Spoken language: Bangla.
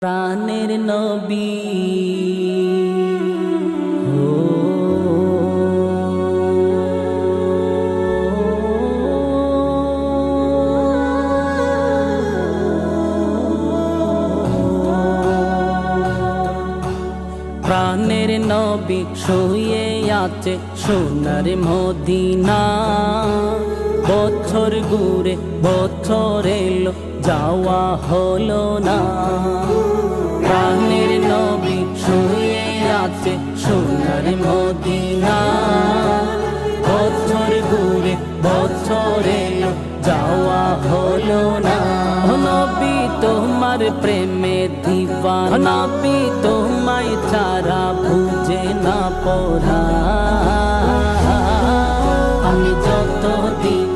প্রাণের নবী প্রাণের নবী শুয়ে আছে সোনার মদিনা। বছর ঘুরে বছর এলো যাওয়া হলো না। প্রাণের নবী শুয়ে আছে সোনার মদিনা। বছর ঘুরে বছর এলো যাওয়া হলো না। ও নবী তোমার প্রেমে দিওয়ানা, নবী তোমায় ছাড়া বুঝে না পড়া। আমি যত দিন